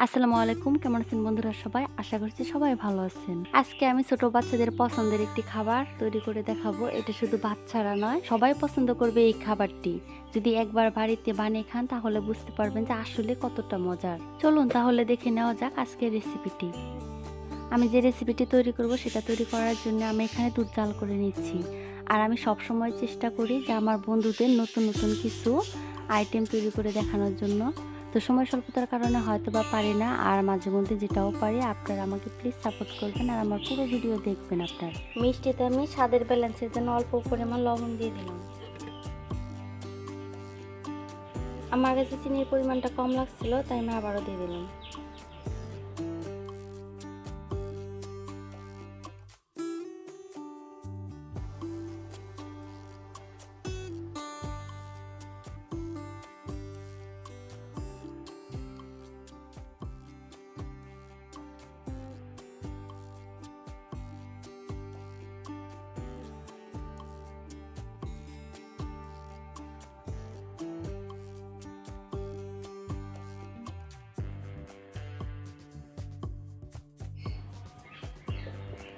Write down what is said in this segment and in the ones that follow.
আসসালামু আলাইকুম, কেমন আছেন বন্ধুরা সবাই? আশা করছি সবাই ভালো আছেন। আজকে আমি ছোট বাচ্চাদের পছন্দের একটি খাবার তৈরি করে দেখাবো। এটা শুধু বাচ্চারা নয়, সবাই পছন্দ করবে এই খাবারটি। যদি একবার বাড়িতে বানিয়ে খান তাহলে বুঝতে পারবেন যে আসলে কতটা মজার। চলুন তাহলে দেখে নেওয়া যাক আজকের রেসিপিটি। আমি যে রেসিপিটি তৈরি করব সেটা তৈরি করার জন্য আমি এখানে দুধ জাল করে নিচ্ছি। আর আমি সবসময় চেষ্টা করি যে আমার বন্ধুদের নতুন নতুন কিছু আইটেম তৈরি করে দেখানোর জন্য। তো সময় স্বল্পতার কারণে হয়তো বা পারি না, আর মাঝে মধ্যে যেটাও পারি আপনারা আমাকে প্লিজ সাপোর্ট করবেন আর আমার পুরো ভিডিও দেখবেন আপনার। মিষ্টিতে আমি স্বাদের ব্যালেন্সের জন্য অল্প পরিমাণ লবণ দিয়ে দিলাম। আমার কাছে চিনির পরিমাণটা কম লাগছিল তাই আমি আবারও দিয়ে দিলাম।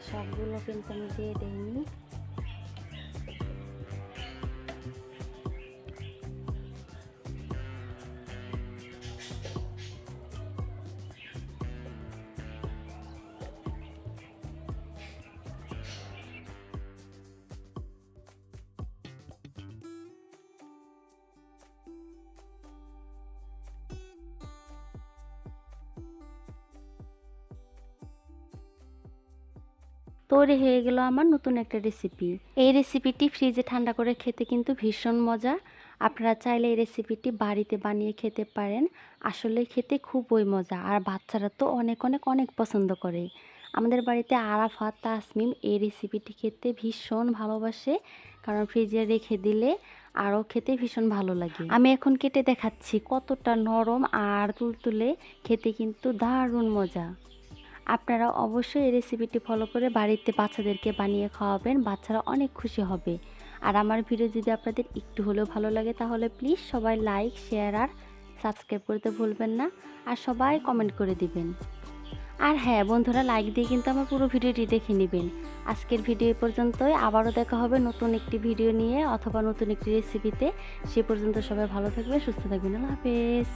সবগুলো কিন্তু আমি দিয়ে দিইনি। তৈরি হয়ে গেল আমার নতুন একটা রেসিপি। এই রেসিপিটি ফ্রিজে ঠান্ডা করে খেতে কিন্তু ভীষণ মজা। আপনারা চাইলে এই রেসিপিটি বাড়িতে বানিয়ে খেতে পারেন। আসলে খেতে খুবই মজা, আর বাচ্চারা তো অনেক অনেক অনেক পছন্দ করে। আমাদের বাড়িতে আরাফাত, তাসমিম এই রেসিপিটি খেতে ভীষণ ভালোবাসে, কারণ ফ্রিজে রেখে দিলে আরও খেতে ভীষণ ভালো লাগে। আমি এখন কেটে দেখাচ্ছি কতটা নরম আর তুলতুলে, খেতে কিন্তু দারুণ মজা। আপনারা অবশ্যই এই রেসিপিটি ফলো করে বাড়িতে বাচ্চাদেরকে বানিয়ে খাওয়াবেন, বাচ্চারা অনেক খুশি হবে। আর আমার ভিডিও যদি আপনাদের একটু হলেও ভালো লাগে তাহলে প্লিজ সবাই লাইক, শেয়ার আর সাবস্ক্রাইব করতে ভুলবেন না, আর সবাই কমেন্ট করে দিবেন। আর হ্যাঁ বন্ধুরা, লাইক দিয়ে কিন্তু আমার পুরো ভিডিওটি দেখে নেবেন। আজকের ভিডিও পর্যন্তই, আবারও দেখা হবে নতুন একটি ভিডিও নিয়ে অথবা নতুন একটি রেসিপিতে। সে পর্যন্ত সবাই ভালো থাকবে, সুস্থ থাকবেন। আল্লাহ হাফেজ।